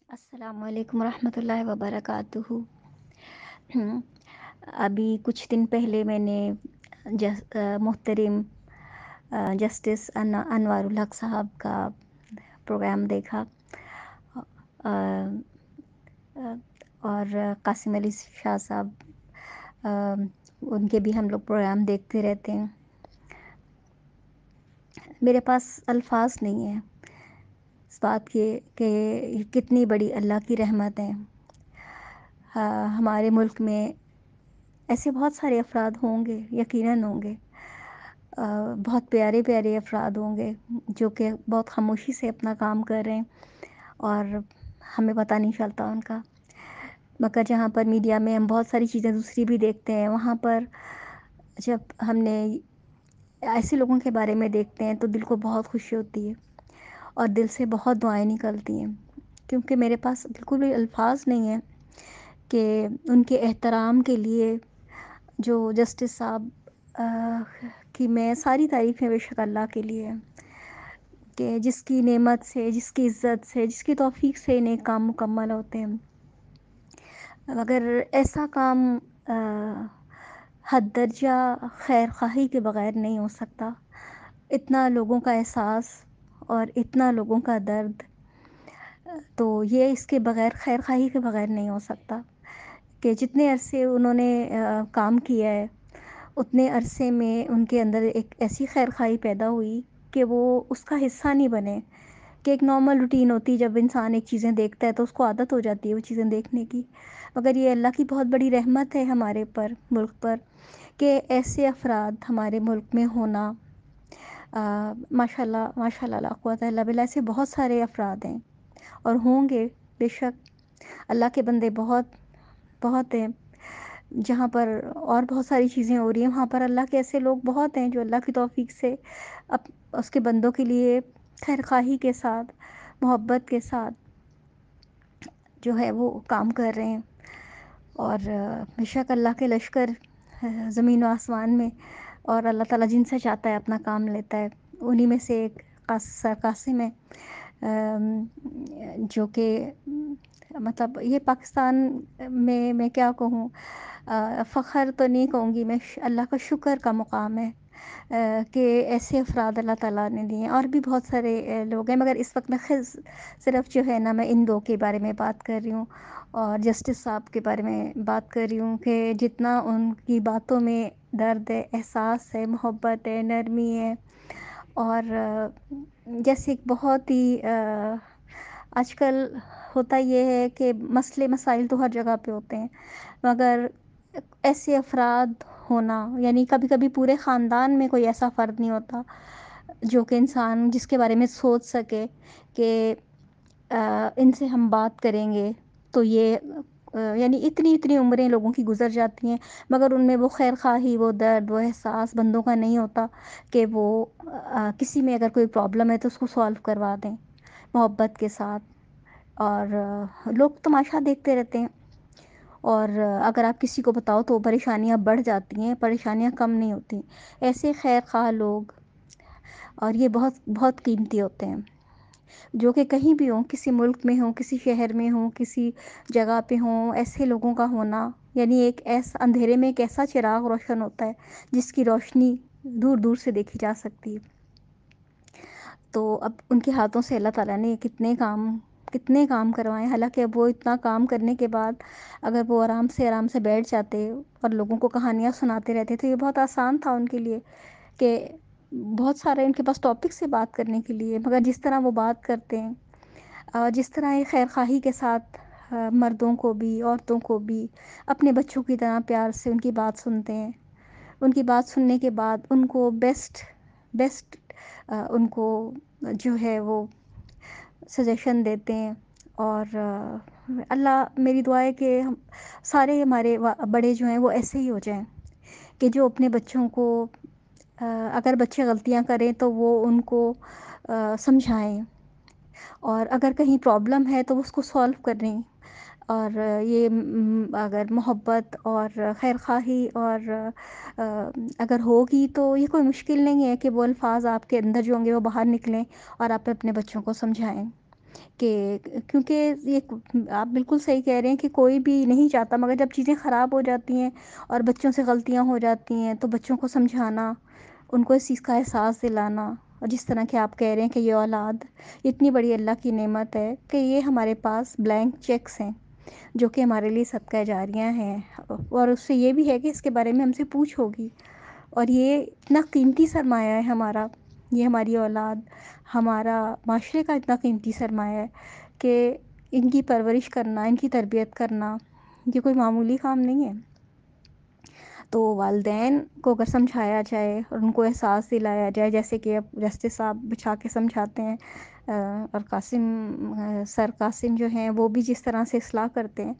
السلام علیکم ورحمۃ اللہ وبرکاتہ۔ ہم، ابھی کچھ دن پہلے میں نے محترم جسٹس انوار الحق صاحب کا پروگرام دیکھا، آ، آ، اور قاسم علی شاہ صاحب، آ، ان کے بھی ہم لوگ پروگرام دیکھتے رہتے ہیں۔ میرے پاس الفاظ نہیں ہیں اس بات کے کہ کتنی بڑی اللہ کی رحمت ہے۔ ہمارے ملک میں ایسے بہت سارے افراد ہوں گے، یقیناً ہوں گے، بہت پیارے پیارے افراد ہوں گے جو کہ بہت خاموشی سے اپنا کام کر رہے ہیں اور ہمیں پتہ نہیں چلتا ان کا، مگر جہاں پر میڈیا میں ہم بہت ساری چیزیں دوسری بھی دیکھتے ہیں، وہاں پر جب ہم نے ایسے لوگوں کے بارے میں دیکھتے ہیں تو دل کو بہت خوشی ہوتی ہے اور دل سے بہت دعائیں نکلتی ہیں، کیونکہ میرے پاس بالکل بھی الفاظ نہیں ہیں کہ ان کے احترام کے لیے جو جسٹس صاحب کی میں ساری تعریفیں بے شک اللہ کے لیے ہیں کہ جس کی نعمت سے، جس کی عزت سے، جس کی توفیق سے انہیں کام مکمل ہوتے ہیں، مگر ایسا کام حد درجہ خیر خواہی کے بغیر نہیں ہو سکتا۔ اتنا لوگوں کا احساس اور اتنا لوگوں کا درد، تو یہ اس کے بغیر، خیر خواہی کے بغیر نہیں ہو سکتا کہ جتنے عرصے انہوں نے کام کیا ہے، اتنے عرصے میں ان کے اندر ایک ایسی خیر خواہی پیدا ہوئی کہ وہ اس کا حصہ نہیں بنے، کہ ایک نارمل روٹین ہوتی، جب انسان ایک چیزیں دیکھتا ہے تو اس کو عادت ہو جاتی ہے وہ چیزیں دیکھنے کی، مگر یہ اللہ کی بہت بڑی رحمت ہے ہمارے پر، ملک پر، کہ ایسے افراد ہمارے ملک میں ہونا، ماشاء اللہ ماشاء اللہ لا قوت الا باللہ، ایسے بہت سارے افراد ہیں اور ہوں گے بے شک۔ اللہ کے بندے بہت بہت ہیں، جہاں پر اور بہت ساری چیزیں ہو رہی ہیں وہاں پر اللہ کے ایسے لوگ بہت ہیں جو اللہ کی توفیق سے اس کے بندوں کے لیے خیر خواہی کے ساتھ، محبت کے ساتھ جو ہے وہ کام کر رہے ہیں، اور بے شک اللہ کے لشکر زمین و آسمان میں، اور اللہ تعالیٰ جن سے چاہتا ہے اپنا کام لیتا ہے، انہی میں سے ایک سر قاسم ہے، جو کہ مطلب یہ پاکستان میں کیا کہوں، فخر تو نہیں کہوں گی میں، اللہ کا شکر کا مقام ہے کہ ایسے افراد اللہ تعالیٰ نے دیے ہیں، اور بھی بہت سارے لوگ ہیں، مگر اس وقت میں صرف جو ہے نا میں ان دو کے بارے میں بات کر رہی ہوں اور جسٹس صاحب کے بارے میں بات کر رہی ہوں کہ جتنا ان کی باتوں میں درد ہے، احساس ہے، محبت ہے، نرمی ہے، اور جیسے ایک بہت ہی آج کل ہوتا یہ ہے کہ مسئلے مسائل تو ہر جگہ پہ ہوتے ہیں، مگر ایسے افراد ہونا، یعنی کبھی کبھی پورے خاندان میں کوئی ایسا فرد نہیں ہوتا جو کہ انسان جس کے بارے میں سوچ سکے کہ ان سے ہم بات کریں گے تو یہ یعنی اتنی اتنی عمریں لوگوں کی گزر جاتی ہیں، مگر ان میں وہ خیر خواہی، وہ درد، وہ احساس بندوں کا نہیں ہوتا کہ وہ کسی میں اگر کوئی پرابلم ہے تو اس کو سولو کروا دیں محبت کے ساتھ، اور لوگ تماشا دیکھتے رہتے ہیں، اور اگر آپ کسی کو بتاؤ تو پریشانیاں بڑھ جاتی ہیں، پریشانیاں کم نہیں ہوتی، ایسے خیر خواہ لوگ، اور یہ بہت بہت قیمتی ہوتے ہیں، جو کہ کہیں بھی ہوں، کسی ملک میں ہوں، کسی شہر میں ہوں، کسی جگہ پہ ہوں، ایسے لوگوں کا ہونا یعنی ایک ایسا اندھیرے میں ایک ایسا چراغ روشن ہوتا ہے جس کی روشنی دور دور سے دیکھی جا سکتی ہے۔ تو اب ان کے ہاتھوں سے اللہ تعالیٰ نے کتنے کام کروائے، حالانکہ اب وہ اتنا کام کرنے کے بعد اگر وہ آرام سے بیٹھ جاتے اور لوگوں کو کہانیاں سناتے رہتے تو یہ بہت آسان تھا ان کے لیے کہ بہت سارے ان کے پاس ٹاپک سے بات کرنے کے لیے، مگر جس طرح وہ بات کرتے ہیں، جس طرح یہ خیر خواہی کے ساتھ مردوں کو بھی، عورتوں کو بھی اپنے بچوں کی طرح پیار سے ان کی بات سنتے ہیں، ان کی بات سننے کے بعد ان کو بیسٹ ان کو جو ہے وہ سجیشن دیتے ہیں، اور اللہ، میری دعا ہے کہ سارے ہمارے بڑے جو ہیں وہ ایسے ہی ہو جائیں کہ جو اپنے بچوں کو اگر بچے غلطیاں کریں تو وہ ان کو سمجھائیں، اور اگر کہیں پرابلم ہے تو اس کو سولو کریں، اور یہ اگر محبت اور خیر خواہی اور اگر ہوگی تو یہ کوئی مشکل نہیں ہے کہ وہ الفاظ آپ کے اندر جو ہوں گے وہ باہر نکلیں اور آپ اپنے بچوں کو سمجھائیں، کہ کیونکہ یہ آپ بالکل صحیح کہہ رہے ہیں کہ کوئی بھی نہیں چاہتا، مگر جب چیزیں خراب ہو جاتی ہیں اور بچوں سے غلطیاں ہو جاتی ہیں تو بچوں کو سمجھانا، ان کو اس چیز کا احساس دلانا، اور جس طرح کہ آپ کہہ رہے ہیں کہ یہ اولاد اتنی بڑی اللہ کی نعمت ہے کہ یہ ہمارے پاس بلینک چیکس ہیں جو کہ ہمارے لیے صدقہ جاریہ ہیں، اور اس سے یہ بھی ہے کہ اس کے بارے میں ہم سے پوچھ ہوگی، اور یہ اتنا قیمتی سرمایہ ہے ہمارا، یہ ہماری اولاد ہمارا معاشرے کا اتنا قیمتی سرمایہ ہے کہ ان کی پرورش کرنا، ان کی تربیت کرنا یہ کوئی معمولی کام نہیں ہے۔ تو والدین کو اگر سمجھایا جائے اور ان کو احساس دلایا جائے، جیسے کہ اب رستے صاحب بچھا کے سمجھاتے ہیں، اور سر قاسم جو ہیں وہ بھی جس طرح سے اصلاح کرتے ہیں،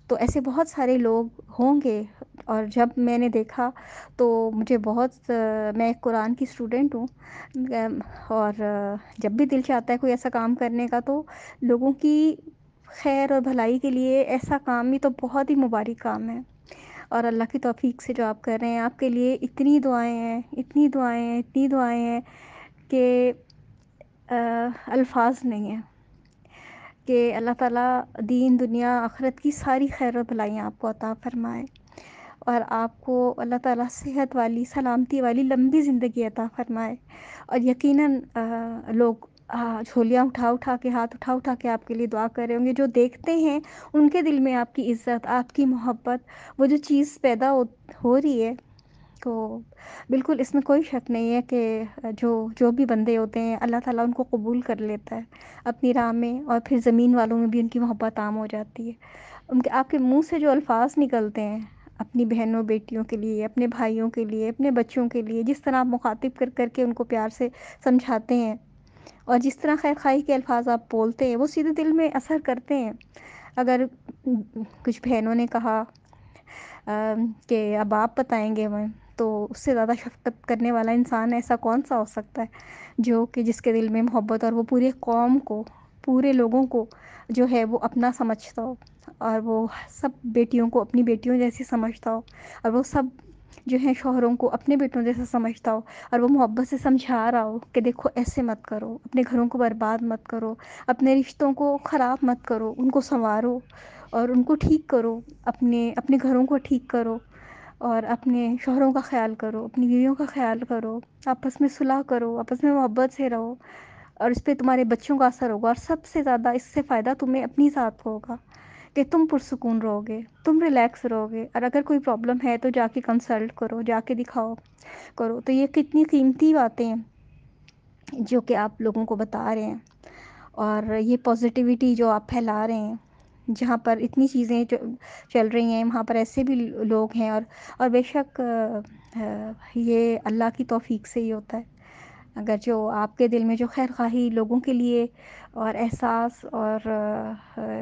تو ایسے بہت سارے لوگ ہوں گے۔ اور جب میں نے دیکھا تو مجھے بہت میں ایک قرآن کی اسٹوڈنٹ ہوں، اور جب بھی دل چاہتا ہے کوئی ایسا کام کرنے کا تو لوگوں کی خیر اور بھلائی کے لیے ایسا کام، یہ تو بہت ہی مبارک کام ہے، اور اللہ کی توفیق سے جو آپ کر رہے ہیں، آپ کے لیے اتنی دعائیں ہیں، اتنی دعائیں ہیں، اتنی دعائیں ہیں کہ الفاظ نہیں ہیں کہ اللہ تعالیٰ دین دنیا آخرت کی ساری خیر و بھلائیاں آپ کو عطا فرمائے، اور آپ کو اللہ تعالیٰ صحت والی، سلامتی والی لمبی زندگی عطا فرمائے، اور یقیناً لوگ جھولیاں اٹھا اٹھا کے، ہاتھ اٹھا اٹھا کے آپ کے لیے دعا کر رہے ہوں گے، جو دیکھتے ہیں ان کے دل میں آپ کی عزت، آپ کی محبت، وہ جو چیز پیدا ہو رہی ہے، تو بالکل اس میں کوئی شک نہیں ہے کہ جو بھی بندے ہوتے ہیں اللہ تعالیٰ ان کو قبول کر لیتا ہے اپنی راہ میں، اور پھر زمین والوں میں بھی ان کی محبت عام ہو جاتی ہے۔ ان کے آپ کے منہ سے جو الفاظ نکلتے ہیں اپنی بہنوں بیٹیوں کے لیے، اپنے بھائیوں کے لیے، اپنے بچوں کے لیے، جس طرح آپ مخاطب کر کر کے ان کو پیار سے سمجھاتے ہیں، اور جس طرح خیر خواہی کے الفاظ آپ بولتے ہیں، وہ سیدھے دل میں اثر کرتے ہیں۔ اگر کچھ بہنوں نے کہا کہ اب آپ بتائیں گے ہمیں، تو اس سے زیادہ شفقت کرنے والا انسان ایسا کون سا ہو سکتا ہے جو کہ جس کے دل میں محبت، اور وہ پورے قوم کو، پورے لوگوں کو جو ہے وہ اپنا سمجھتا ہو، اور وہ سب بیٹیوں کو اپنی بیٹیوں جیسی سمجھتا ہو، اور وہ سب جو ہیں شوہروں کو اپنے بیٹوں جیسا سمجھتا ہو، اور وہ محبت سے سمجھا رہا ہو کہ دیکھو ایسے مت کرو، اپنے گھروں کو برباد مت کرو، اپنے رشتوں کو خراب مت کرو، ان کو سنوارو اور ان کو ٹھیک کرو، اپنے گھروں کو ٹھیک کرو، اور اپنے شوہروں کا خیال کرو، اپنی بیویوں کا خیال کرو، آپس میں صلح کرو، آپس میں محبت سے رہو، اور اس پہ تمہارے بچوں کا اثر ہوگا، اور سب سے زیادہ اس سے فائدہ تمہیں اپنی ذات کو ہوگا کہ تم پرسکون رہو گے، تم ریلیکس رہو گے، اور اگر کوئی پرابلم ہے تو جا کے کنسلٹ کرو، جا کے دکھاؤ کرو۔ تو یہ کتنی قیمتی باتیں ہیں جو کہ آپ لوگوں کو بتا رہے ہیں، اور یہ پازیٹیوٹی جو آپ پھیلا رہے ہیں، جہاں پر اتنی چیزیں جو چل رہی ہیں وہاں پر ایسے بھی لوگ ہیں، اور بے شک یہ اللہ کی توفیق سے ہی ہوتا ہے۔ اگر جو آپ کے دل میں جو خیر خواہی لوگوں کے لیے، اور احساس، اور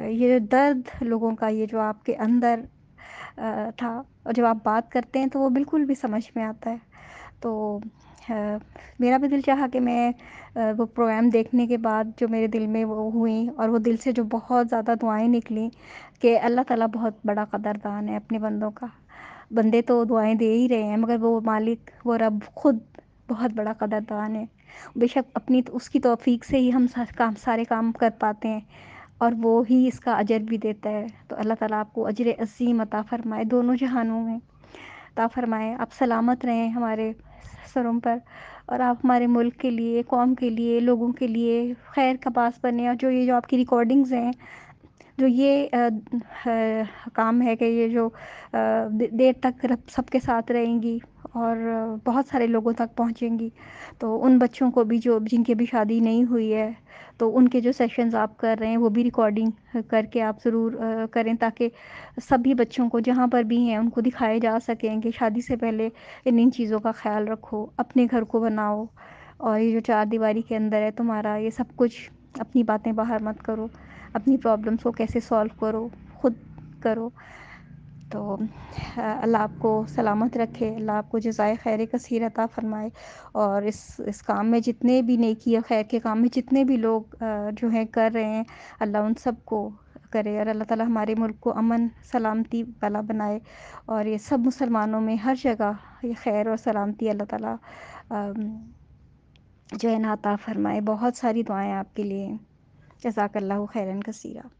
یہ جو درد لوگوں کا، یہ جو آپ کے اندر تھا، اور جب آپ بات کرتے ہیں تو وہ بالکل بھی سمجھ میں آتا ہے۔ تو میرا بھی دل چاہا کہ میں وہ پروگرام دیکھنے کے بعد جو میرے دل میں وہ ہوئیں، اور وہ دل سے جو بہت زیادہ دعائیں نکلیں کہ اللہ تعالیٰ بہت بڑا قدردان ہے اپنے بندوں کا، بندے تو دعائیں دے ہی رہے ہیں مگر وہ مالک، وہ رب خود بہت بڑا قدردان ہے، بے شک اپنی اس کی توفیق سے ہی ہم سارے کام کر پاتے ہیں، اور وہ ہی اس کا اجر بھی دیتا ہے۔ تو اللہ تعالیٰ آپ کو اجر عظیم عطا فرمائے دونوں جہانوں میں، عطا فرمائے، آپ سلامت رہیں ہمارے سروں پر، اور آپ ہمارے ملک کے لیے، قوم کے لیے، لوگوں کے لیے خیر کا باعث بنے، اور جو یہ جو آپ کی ریکارڈنگز ہیں، جو یہ کام ہے کہ یہ جو دیر تک سب کے ساتھ رہیں گی اور بہت سارے لوگوں تک پہنچیں گی، تو ان بچوں کو بھی جو جن کی ابھی شادی نہیں ہوئی ہے، تو ان کے جو سیشنز آپ کر رہے ہیں وہ بھی ریکارڈنگ کر کے آپ ضرور کریں، تاکہ سبھی بچوں کو جہاں پر بھی ہیں ان کو دکھائے جا سکیں کہ شادی سے پہلے ان چیزوں کا خیال رکھو، اپنے گھر کو بناؤ، اور یہ جو چار دیواری کے اندر ہے تمہارا، یہ سب کچھ اپنی باتیں باہر مت کرو، اپنی پرابلمس کو کیسے سولو کرو خود کرو۔ تو اللہ آپ کو سلامت رکھے، اللہ آپ کو جزائے خیر کثیر عطا فرمائے، اور اس کام میں جتنے بھی نیکی اور خیر کے کام میں جتنے بھی لوگ جو ہیں کر رہے ہیں، اللہ ان سب کو کرے، اور اللہ تعالیٰ ہمارے ملک کو امن سلامتی والا بنائے، اور یہ سب مسلمانوں میں ہر جگہ یہ خیر اور سلامتی اللہ تعالیٰ جو ہے نا عطا فرمائے۔ بہت ساری دعائیں آپ کے لیے۔ جزاک اللہ خیرًا کثیرًا۔